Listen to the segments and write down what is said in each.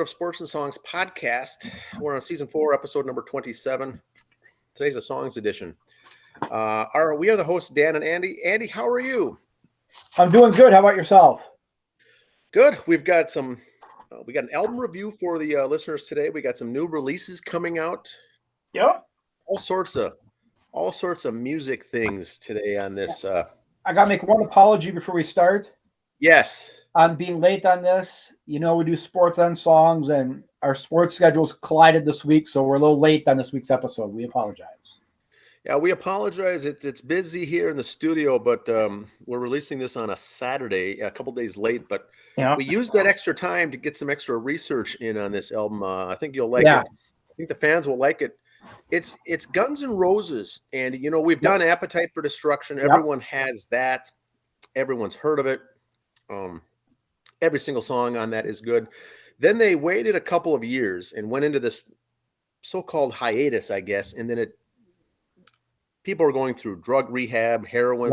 Of Sports and Songs podcast. We're on season 4, episode number 27. Today's a songs edition. We are the hosts, Dan and Andy. Andy, how are you? I'm doing good. How about yourself? Good. We've got we got an album review for the listeners today. We got some new releases coming out. Yep. All sorts of music things today on this. I got to make one apology before we start. Yes. I'm being late on this. You know, we do sports and songs, and our sports schedules collided this week, so we're a little late on this week's episode. We apologize. Yeah, we apologize. It's busy here in the studio, but we're releasing this on a Saturday, a couple days late. But we used that extra time to get some extra research in on this album. I think you'll like it. I think the fans will like it. It's Guns N' Roses, and you know we've done Appetite for Destruction. Everyone has that. Everyone's heard of it. Every single song on that is good. Then they waited a couple of years and went into this so-called hiatus, I guess, and then people are going through drug rehab, heroin.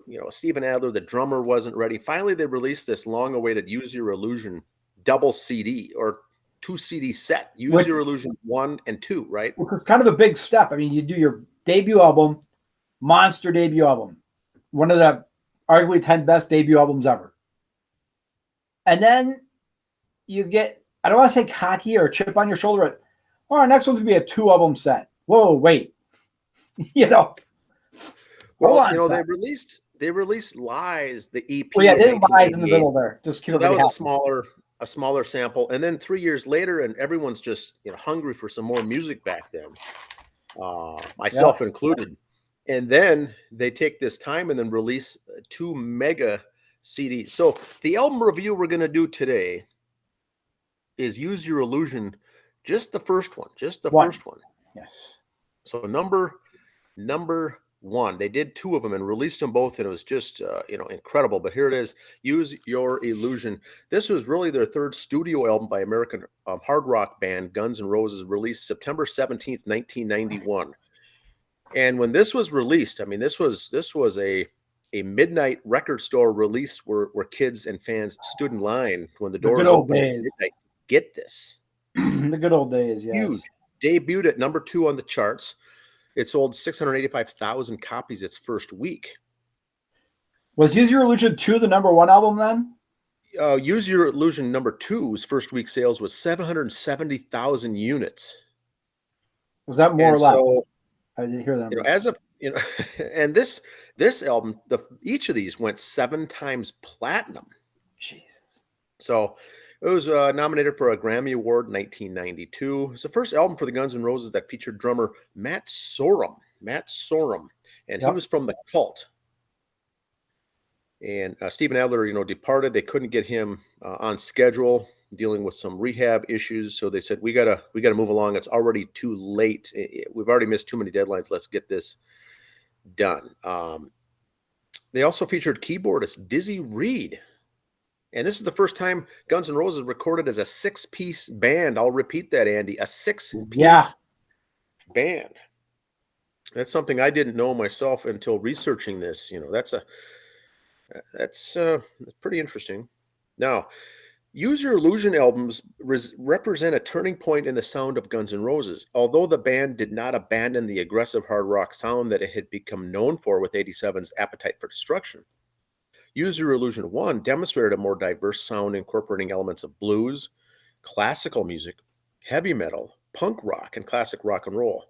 You know, Steven Adler, the drummer, wasn't ready. Finally, they released this long-awaited Use Your Illusion double CD or 2 CD set. Use Your Illusion 1 and 2, right? Which was kind of a big step. I mean, you do your debut album, monster debut album, one of the arguably 10 best debut albums ever. And then you get, I don't want to say cocky or a chip on your shoulder, but our next one's going to be a 2-album set. Whoa, wait. You know. Well, you know, they released Lies, the EP. Well, yeah, they did Lies in the middle there. Just so that was a smaller sample. And then 3 years later, and everyone's just, you know, hungry for some more music back then. Myself included. And then they take this time and then release 2 mega CDs. So the album review we're going to do today is Use Your Illusion, just the first one, first one. Yes. So number 1. They did 2 of them and released them both, and it was just incredible. But here it is, Use Your Illusion. This was really their 3rd studio album by American hard rock band Guns N' Roses, released September 17th, 1991. And when this was released, I mean, this was a midnight record store release where kids and fans stood in line when the doors opened at midnight. Get this. The good old days, yes. Huge. Debuted at number 2 on the charts. It sold 685,000 copies its first week. Was Use Your Illusion 2 the number 1 album then? Use Your Illusion number 2's first week sales was 770,000 units. Was that more or less? So, I didn't hear that. You know, as of and this album, each of these went 7 times platinum. Jesus. So it was nominated for a Grammy Award in 1992. It's the first album for the Guns N' Roses that featured drummer Matt Sorum, and he was from the Cult. And Steven Adler, departed. They couldn't get him on schedule, dealing with some rehab issues. So they said, we gotta move along. It's already too late. We've already missed too many deadlines. Let's get this done. They also featured keyboardist Dizzy Reed. And this is the first time Guns N' Roses recorded as a 6-piece band. I'll repeat that, Andy. A 6-piece band. That's something I didn't know myself until researching this. That's pretty interesting. Now, Use Your Illusion albums represent a turning point in the sound of Guns N' Roses. Although the band did not abandon the aggressive hard rock sound that it had become known for with 87's Appetite for Destruction, Use Your Illusion 1 demonstrated a more diverse sound incorporating elements of blues, classical music, heavy metal, punk rock, and classic rock and roll.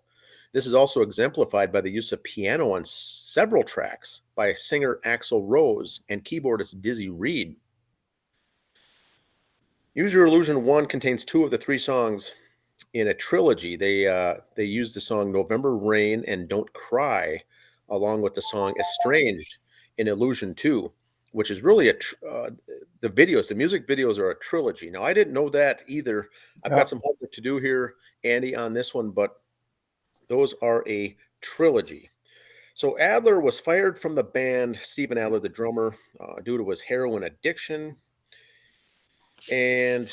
This is also exemplified by the use of piano on several tracks by singer Axl Rose and keyboardist Dizzy Reed. Use Your Illusion 1 contains 2 of the 3 songs in a trilogy. They used the song November Rain and Don't Cry, along with the song Estranged in Illusion 2, which is really the music videos are a trilogy. Now, I didn't know that either. I've got some homework to do here, Andy, on this one, but those are a trilogy. So Adler was fired from the band, Steven Adler, the drummer, due to his heroin addiction. And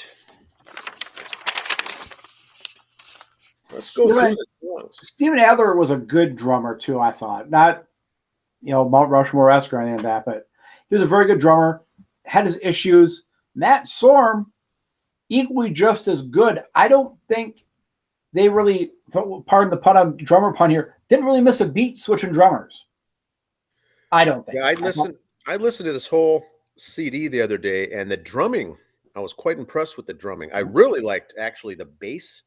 let's go through the songs. Steven Adler was a good drummer too, I thought. Not, Mount Rushmore-esque or anything like that, but he was a very good drummer, had his issues. Matt Sorum, equally just as good. I don't think they really, pardon the pun on drummer pun here, didn't really miss a beat switching drummers. I don't think. Yeah, I listened to this whole CD the other day, and the drumming, I was quite impressed with the drumming. I really liked actually the bass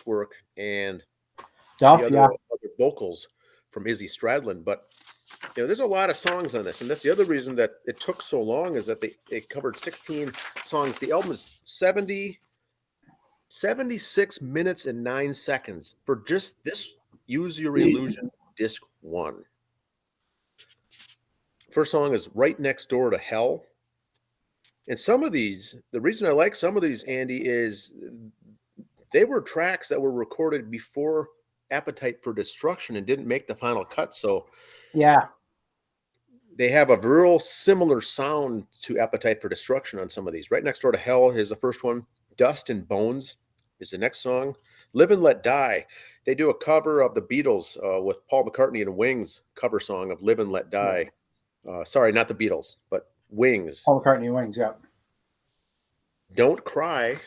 work and the other vocals from Izzy Stradlin. But there's a lot of songs on this, and that's the other reason that it took so long, is that they covered 16 songs. The album is 76 minutes and 9 seconds for just this Use Your Illusion disc 1. First song is Right Next Door to Hell. And some of these, the reason I like some of these, Andy, is they were tracks that were recorded before Appetite for Destruction and didn't make the final cut. So yeah, they have a real similar sound to Appetite for Destruction on some of these. Right Next Door to Hell is the first one. Dust and Bones is the next song. Live and Let Die. They do a cover of the Beatles with Paul McCartney and Wings cover song of Live and Let Die. Sorry, not the Beatles, but Wings. Paul McCartney and Wings, yeah. Don't Cry.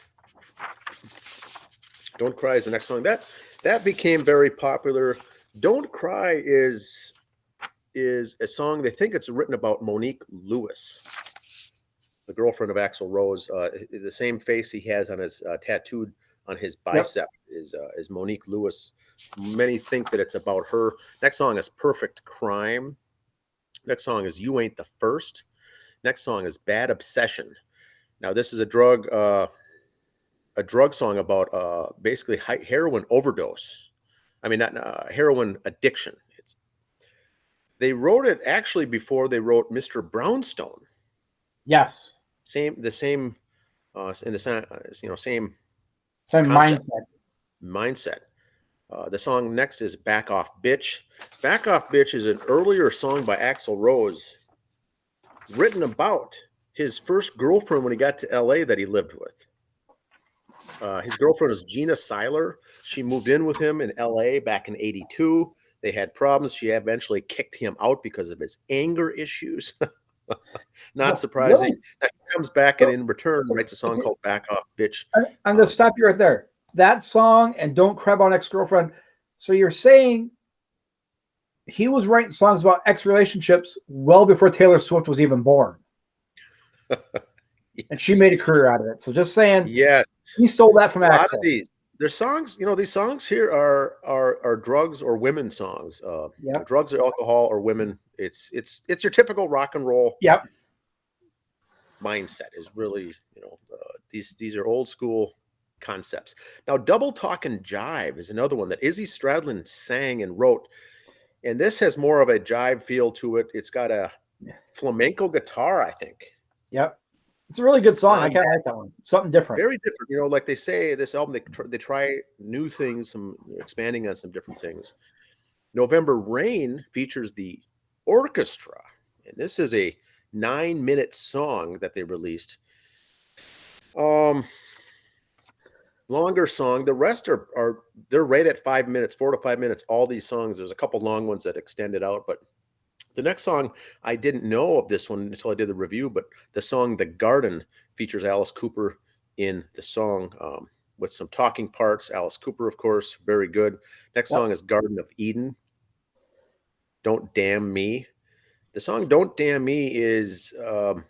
Don't Cry is the next song. That became very popular. Don't Cry is a song, they think it's written about Monique Lewis, the girlfriend of Axl Rose. The same face he has on his tattooed on his bicep is Monique Lewis. Many think that it's about her. Next song is Perfect Crime. Next song is You Ain't the First. Next song is Bad Obsession. Now this is a drug song about basically heroin overdose. I mean, not heroin addiction. They wrote it actually before they wrote Mr. Brownstone. Yes. Same mindset. Mindset. The song next is Back Off Bitch. Back Off Bitch is an earlier song by Axl Rose written about his first girlfriend when he got to LA that he lived with. His girlfriend was Gina Seiler. She moved in with him in LA back in '82. They had problems. She eventually kicked him out because of his anger issues. Not surprising. Really? Now he comes back and in return writes a song called Back Off Bitch. I'm going to stop you right there. That song and Don't Cry About Ex-Girlfriend. So you're saying he was writing songs about ex-relationships well before Taylor Swift was even born. Yes. And she made a career out of it. So just saying, yeah, he stole that from Axl. A lot of these. There's songs, these songs here are drugs or women songs. Drugs or alcohol or women. It's your typical rock and roll. Yep. Mindset is really, these are old school concepts. Now, Double Talk and Jive is another one that Izzy Stradlin sang and wrote, and this has more of a jive feel to it. It's got a flamenco guitar, I think. Yep. It's a really good song. I kind of like that one. Something different. Very different. Like they say, this album, they try new things, some expanding on some different things. November Rain features the orchestra, and this is a 9-minute song that they released. Longer song. The rest they're right at 5 minutes, 4 to 5 minutes. All these songs. There's a couple long ones that extend it out, but the next song, I didn't know of this one until I did the review, but the song The Garden features Alice Cooper in the song with some talking parts. Alice Cooper, of course, very good. Next song is Garden of Eden. Don't Damn Me. The song Don't Damn Me is, the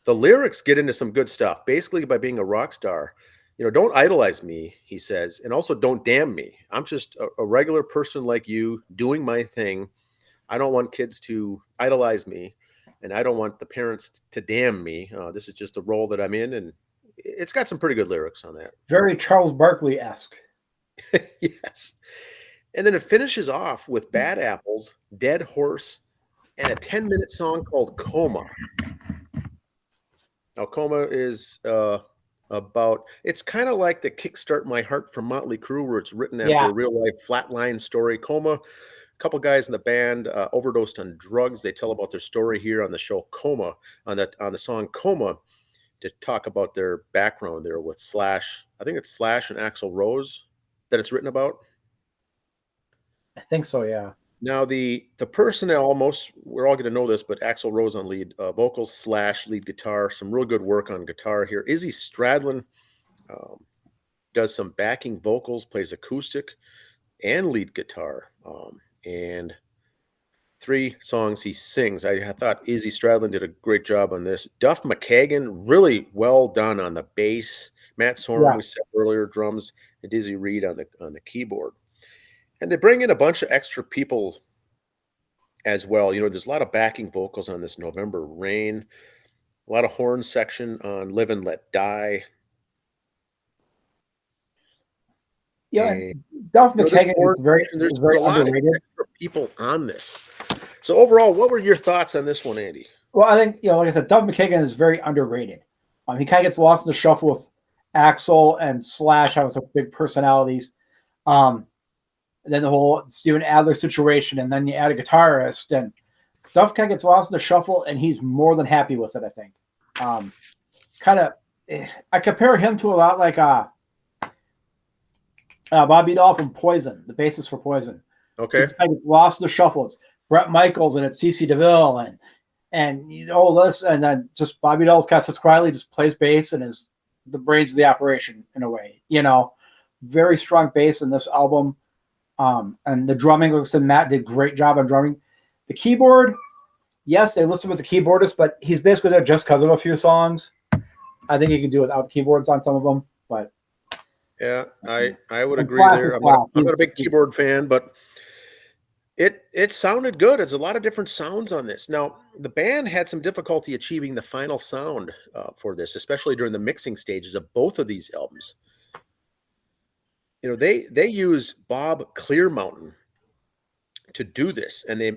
lyrics get into some good stuff. Basically, by being a rock star, don't idolize me, he says, and also don't damn me. I'm just a regular person like you doing my thing. I don't want kids to idolize me, and I don't want the parents to damn me. This is just a role that I'm in, and it's got some pretty good lyrics on that. Very Charles Barkley-esque. Yes. And then it finishes off with Bad Apples, Dead Horse, and a 10-minute song called Coma. Now, Coma is it's kind of like the Kickstart My Heart from Motley Crue, where it's written after a real-life flatline story. Coma. Couple guys in the band overdosed on drugs. They tell about their story here on the show Coma, on the song Coma, to talk about their background there with Slash. I think it's Slash and Axl Rose that it's written about. I think so, yeah. Now the personnel, we're all going to know this, but Axl Rose on lead vocals / lead guitar. Some real good work on guitar here. Izzy Stradlin does some backing vocals, plays acoustic and lead guitar, and 3 songs he sings. I thought Izzy Stradlin did a great job on this. Duff McKagan, really well done on the bass. Matt Sorum, we said earlier, drums, and Dizzy Reed on the keyboard. And they bring in a bunch of extra people as well. There's a lot of backing vocals on this November Rain, a lot of horn section on Live and Let Die. Yeah, and Duff McKagan is very underrated. People on this. So overall, what were your thoughts on this one, Andy? Well, I think, like I said, Duff McKagan is very underrated. He kind of gets lost in the shuffle with Axl and Slash having some big personalities. And then the whole Steven Adler situation, and then you add a guitarist, and Duff kind of gets lost in the shuffle, and he's more than happy with it, I think. I compare him to a lot like Bobby Dahl from Poison, the bassist for Poison. Okay. It's kind of lost in the shuffle. It's Bret Michaels and it's CeCe DeVille and all this, and then just Bobby Dahl's kind of sits quietly, just plays bass and is the brains of the operation in a way. Very strong bass in this album. And the drumming, looks like Matt did a great job on drumming. The keyboard, yes, they listed him as a keyboardist, but he's basically there just because of a few songs. I think he can do without keyboards on some of them, but yeah, I would agree there. I'm not a big keyboard fan, but it sounded good. There's a lot of different sounds on this. Now, the band had some difficulty achieving the final sound for this, especially during the mixing stages of both of these albums. They used Bob Clearmountain to do this, and they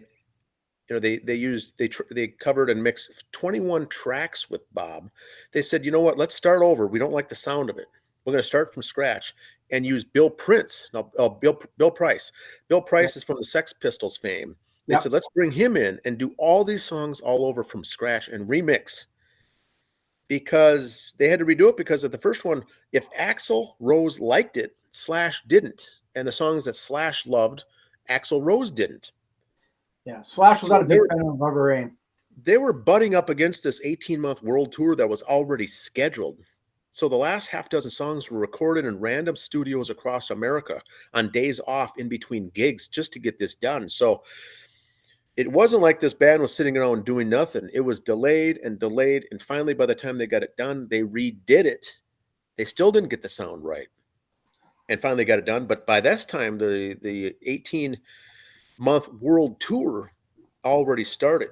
covered and mixed 21 tracks with Bob. They said, you know what, let's start over. We don't like the sound of it. We're going to start from scratch and use Bill Price. Bill Price. Bill Price is from the Sex Pistols fame. They said, let's bring him in and do all these songs all over from scratch and remix. Because they had to redo it because of the first one, if Axl Rose liked it, Slash didn't. And the songs that Slash loved, Axl Rose didn't. Yeah, Slash was not a big fan of November Rain. They were butting up against this 18-month world tour that was already scheduled. So the last half dozen songs were recorded in random studios across America on days off in between gigs just to get this done. So it wasn't like this band was sitting around doing nothing. It was delayed and delayed. And finally, by the time they got it done, they redid it. They still didn't get the sound right. And finally got it done. But by this time, the 18-month world tour already started.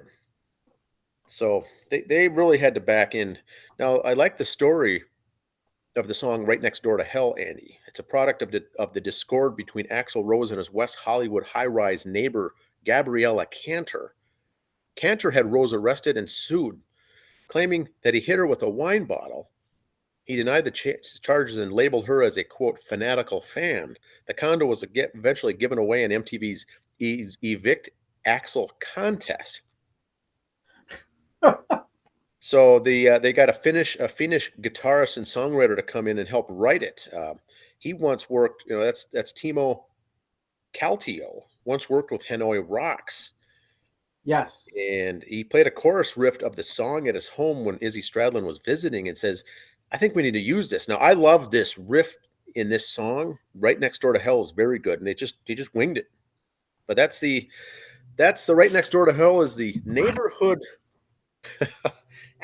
So they really had to back in. Now, I like the story of the song Right Next Door to Hell, Andy. It's a product of the discord between Axl Rose and his West Hollywood high-rise neighbor, Gabriella Cantor. Cantor had Rose arrested and sued, claiming that he hit her with a wine bottle. He denied the charges and labeled her as a, quote, fanatical fan. The condo was eventually given away in MTV's Evict Axl contest. So they got a Finnish guitarist and songwriter to come in and help write it. He once worked, that's Timo Kaltio, once worked with Hanoi Rocks. Yes. And he played a chorus riff of the song at his home when Izzy Stradlin was visiting and says, I think we need to use this. Now, I love this riff in this song. Right Next Door to Hell is very good. And he just winged it. But that's the Right Next Door to Hell is the neighborhood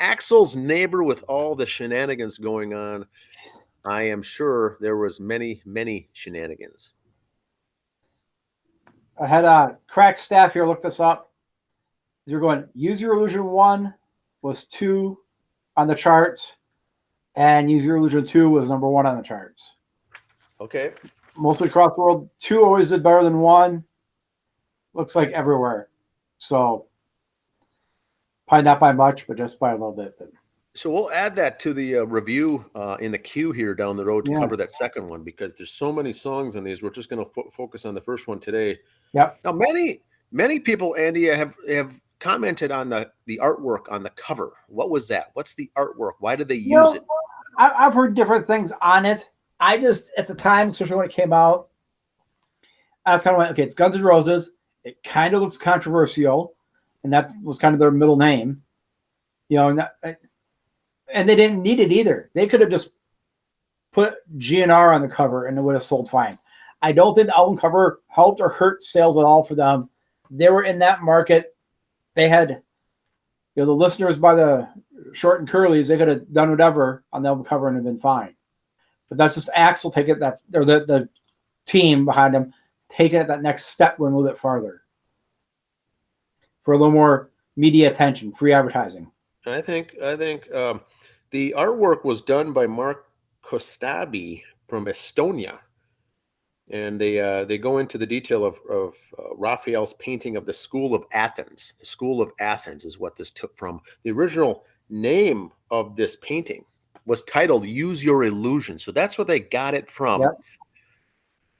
Axl's neighbor with all the shenanigans going on. I am sure there was many, many shenanigans. I had a crack staff here look this up. You're going, Use Your Illusion 1 was 2 on the charts, and Use Your Illusion 2 was number 1 on the charts. Okay. Mostly across the world. 2 always did better than 1. Looks like everywhere. So probably not by much, but just by a little bit. So we'll add that to the review in the queue here down the road to cover that second one, because there's so many songs on these. We're just going to focus on the first one today. Yep. Now, many people, Andy, have commented on the artwork on the cover. What was that? What's the artwork? Why did they use it? I've heard different things on it. I just, at the time, especially when it came out, I was kind of like, okay, it's Guns N' Roses. It kind of looks controversial, and that was kind of their middle name. And they didn't need it either. They could have just put GNR on the cover and it would have sold fine. I don't think the album cover helped or hurt sales at all for them. They were in that market. They had, the listeners by the short and curlies, they could have done whatever on the album cover and have been fine. But that's just Axl taking the team behind them, taking it that next step, going a little bit farther for a little more media attention, free advertising. I think the artwork was done by Mark Kostabi from Estonia, and they go into the detail of Raphael's painting of the School of Athens. The School of Athens is what this took from. The original name of this painting was titled "Use Your Illusion," so that's where they got it from. Yep.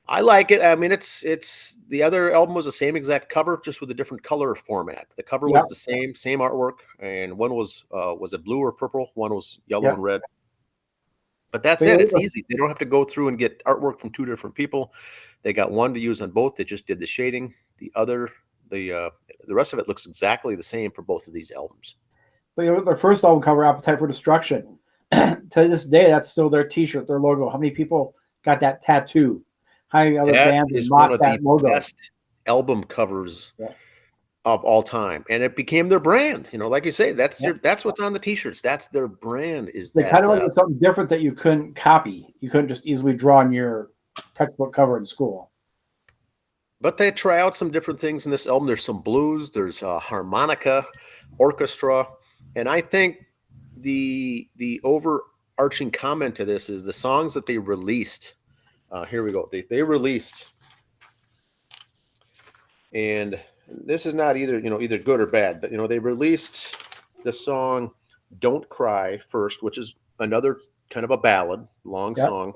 I like it. I mean, it's the other album was the same exact cover, just with a different color format. The cover was the same artwork, and one was it blue or purple? One was yellow and red. But that's it. It's easy. They don't have to go through and get artwork from two different people. They got one to use on both. They just did the shading. The rest of it looks exactly the same for both of these albums. But their first album cover, Appetite for Destruction, to this day, that's still their T-shirt, their logo. How many people got that tattoo? How many other bands is one of the best album covers of all time, and it became their brand. Like you say, that's what's on the T-shirts. That's their brand. They kind of wanted something different that you couldn't copy. You couldn't just easily draw on your textbook cover in school. But they try out some different things in this album. There's some blues. There's harmonica, orchestra, and I think the overarching comment to this is the songs that they released. Here we go. They released, and this is not either good or bad, but they released the song "Don't Cry" first, which is another kind of a ballad, long song.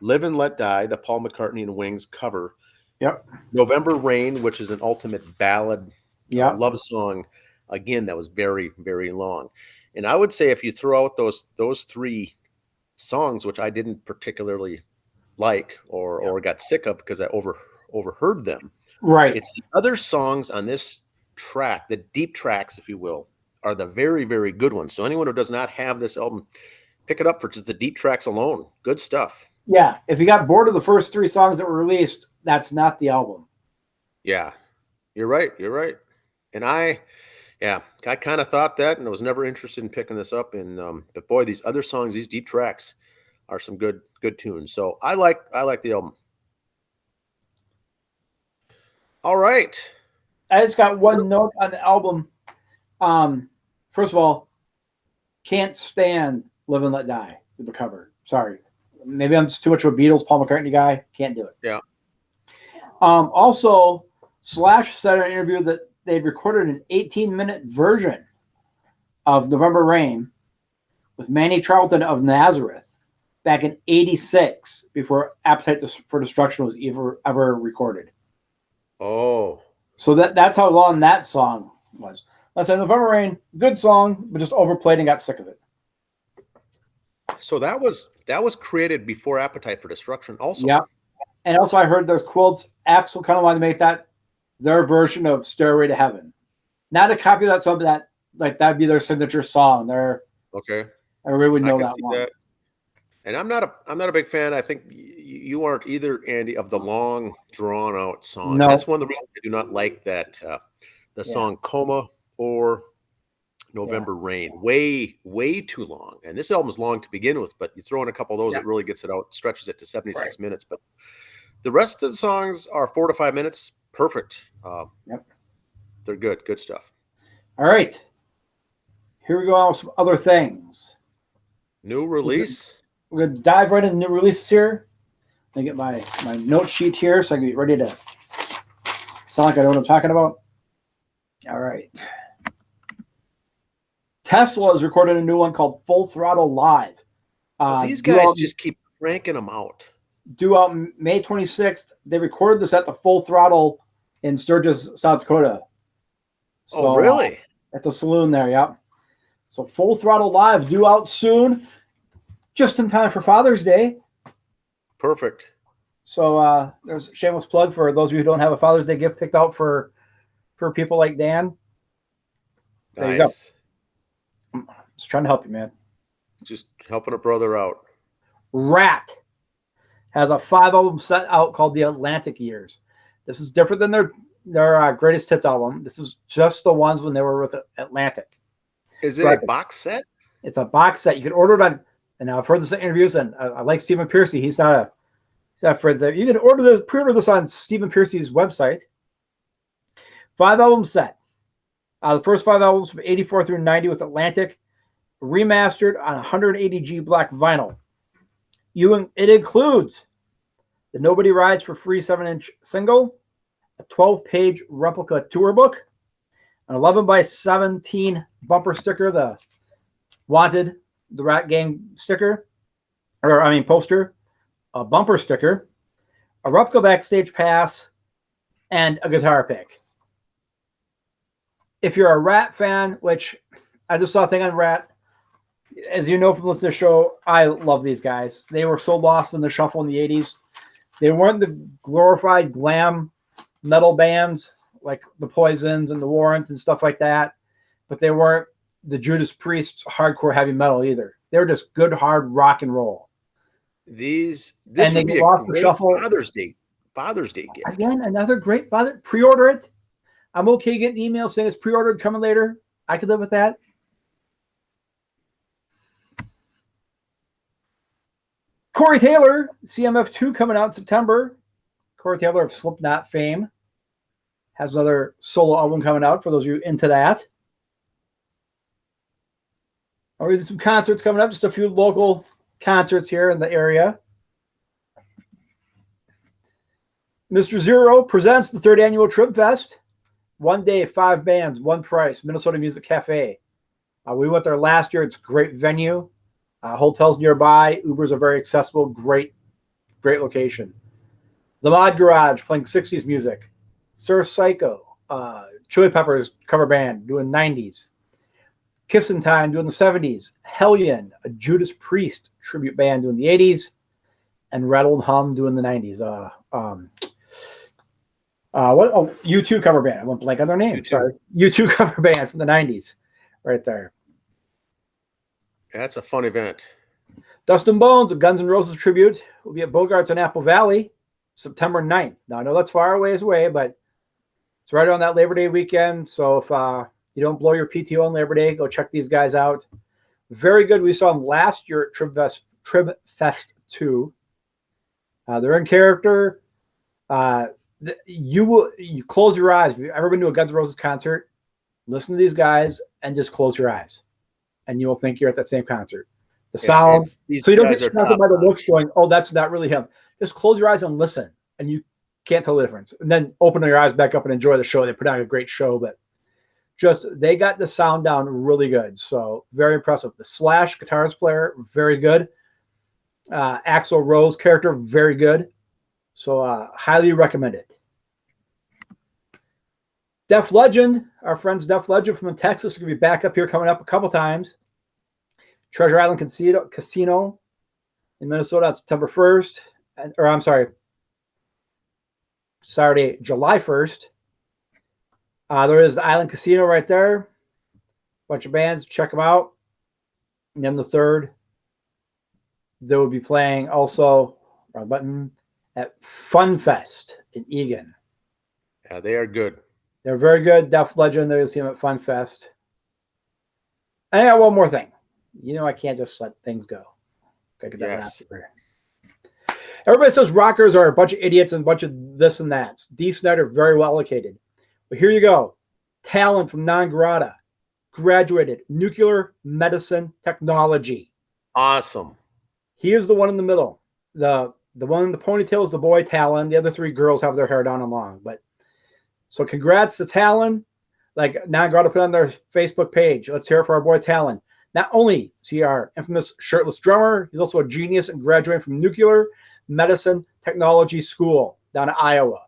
"Live and Let Die," the Paul McCartney and Wings cover. Yep. "November Rain," which is an ultimate ballad, love song. Again, that was very, very long. And I would say if you throw out those three songs, which I didn't particularly like or got sick of because I overheard them. Right. It's the other songs on this track, the deep tracks, if you will, are the very, very good ones. So anyone who does not have this album, pick it up for just the deep tracks alone. Good stuff. Yeah. If you got bored of the first three songs that were released, that's not the album. Yeah. You're right. And I kind of thought that, and I was never interested in picking this up. And but boy, these other songs, these deep tracks are some good tunes. So I like the album. All right. I just got one note on the album. First of all, can't stand "Live and Let Die" with the cover. Sorry. Maybe I'm just too much of a Beatles, Paul McCartney guy. Can't do it. Yeah. Also, Slash said in an interview that they'd recorded an 18-minute version of "November Rain" with Manny Charlton of Nazareth back in '86 before Appetite for Destruction was ever recorded. Oh. So that's how long that song was. I said "November Rain," good song, but just overplayed and got sick of it. So that was created before Appetite for Destruction also. Yeah. And also I heard there's quotes, Axl kind of wanted to make that their version of "Stairway to Heaven." Not a copy of that song, but that'd be their signature song. Okay. Everybody would know that one. And I'm not a big fan. I think you aren't either, Andy, of the long, drawn-out song. No. That's one of the reasons I do not like that the song "Coma" or "November Rain." Way too long. And this album is long to begin with, but you throw in a couple of those, it really gets it out, stretches it to 76 minutes. But the rest of the songs are 4 to 5 minutes. Perfect. They're good stuff. All right. Here we go on with some other things. New release. We're going to dive right into new releases here. Let me get my note sheet here so I can get ready to sound like I know what I'm talking about. All right. Tesla has recorded a new one called "Full Throttle Live." These guys just keep cranking them out. Due out May 26th. They recorded this at the Full Throttle in Sturgis, South Dakota. So, really? At the saloon there, yeah. So "Full Throttle Live" due out soon, just in time for Father's Day. Perfect. So there's a shameless plug for those of you who don't have a Father's Day gift picked out for for people like Dan. There you go. Just trying to help you, man. Just helping a brother out. Rat has a 5-album set out called The Atlantic Years. This is different than their greatest hits album. This is just the ones when they were with Atlantic. Is it a box set? It's a box set. You can order it on, and I've heard this in interviews, and I like Stephen Pearcy. He's not friends. You can pre-order this on Stephen Pearcy's website. 5-album set. The first 5 albums from 84 through 90 with Atlantic, remastered on 180G black vinyl. It includes the Nobody Rides for Free 7-inch single, a 12-page replica tour book, an 11x17 bumper sticker, the Wanted, the Rat Gang sticker, poster, a bumper sticker, a replica backstage pass, and a guitar pick. If you're a Rat fan, which I just saw a thing on Rat, as you know from listening to the show, I love these guys. They were so lost in the shuffle in the 80s. They weren't the glorified glam metal bands like the Poisons and the Warrants and stuff like that, but they weren't the Judas Priest hardcore heavy metal either. They were just good hard rock and roll. This would be a great Father's Day gift. Again, another great father. Pre-order it. I'm okay getting the email saying it's pre-ordered coming later. I could live with that. Corey Taylor, CMF2 coming out in September. Corey Taylor of Slipknot fame has another solo album coming out for those of you into that. I'll read some concerts coming up, just a few local concerts here in the area. Mr. Zero presents the 3rd annual Trib Fest. 1 day, 5 bands, 1 price, Minnesota Music Cafe. We went there last year. It's a great venue. Hotels nearby. Ubers are very accessible. Great location. The Mod Garage playing 60s music. Sir Psycho, Chili Peppers cover band doing 90s. Kissin' Time doing the 70s. Hellion, a Judas Priest tribute band doing the 80s. And Rattle and Hum doing the 90s. U2 cover band. I went blank on their name. U2. Sorry. U2 cover band from the 90s. Right there. That's a fun event. Dust and Bones, a Guns N' Roses tribute, will be at Bogarts in Apple Valley, September 9th. Now, I know that's far away, but it's right on that Labor Day weekend. So if you don't blow your PTO on Labor Day, go check these guys out. Very good. We saw them last year at Trib Fest 2. They're in character. You close your eyes. If you've ever been to a Guns N' Roses concert, listen to these guys and just close your eyes. And you will think you're at that same concert. The sound, so you don't get distracted by the looks going, oh, that's not really him. Just close your eyes and listen, and you can't tell the difference. And then open your eyes back up and enjoy the show. They put on a great show, but they got the sound down really good. So very impressive. The Slash guitarist player, very good. Axl Rose character, very good. So highly recommended. Def Legend, our friends Def Legend from Texas are going to be back up here coming up a couple times. Treasure Island Casino in Minnesota on September 1st. Saturday, July 1st. There is the Island Casino right there. Bunch of bands. Check them out. And then the 3rd, they will be playing also at Fun Fest in Eagan. Yeah, they are good. They're very good. Def Legend, you'll see them at Fun Fest. And I got one more thing. You know I can't just let things go. Yes. Everybody says rockers are a bunch of idiots and a bunch of this and that. D. Snyder, very well located. But here you go. Talon from Non Grata graduated nuclear medicine technology. Awesome. He is the one in the middle. The one in the ponytail is the boy Talon. The other 3 girls have their hair down and long. But so congrats to Talon. Like Non Grata put on their Facebook page. Let's hear it for our boy Talon. Not only is he our infamous shirtless drummer, he's also a genius and graduating from Nuclear Medicine Technology School down in Iowa.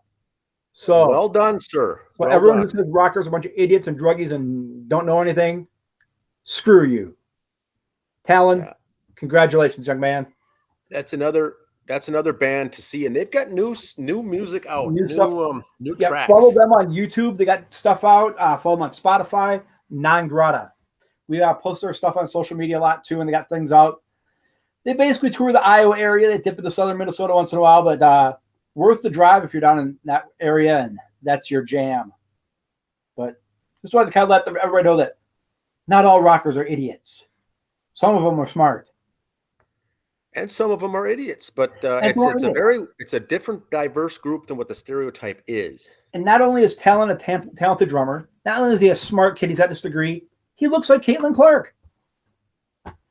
So well done, sir. So everyone who says rockers are a bunch of idiots and druggies and don't know anything, screw you. Talon, congratulations, young man. That's another that's another band to see, and they've got new music out, new tracks. Follow them on YouTube. They got stuff out. Follow them on Spotify. Non Grata. We post their stuff on social media a lot too, and they got things out. They basically tour the Iowa area. They dip into southern Minnesota once in a while, but worth the drive if you're down in that area and that's your jam. But just wanted to kind of let everybody know that not all rockers are idiots. Some of them are smart. And some of them are idiots, but it's a different, diverse group than what the stereotype is. And not only is Talon a talented drummer, not only is he a smart kid, he's got this degree, he looks like Caitlin Clark.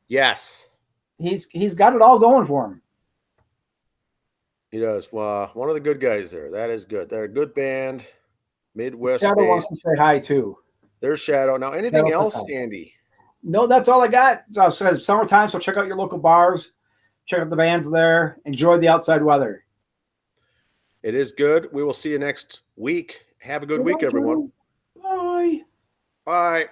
Yes. He's got it all going for him. He does. Well, one of the good guys there. That is good. They're a good band. Midwest. Shadow wants to say hi too. There's Shadow. Now, anything else, Andy? No, that's all I got. So it's summertime, so check out your local bars. Check out the bands there. Enjoy the outside weather. It is good. We will see you next week. Have a good week, everyone. Bye. Bye.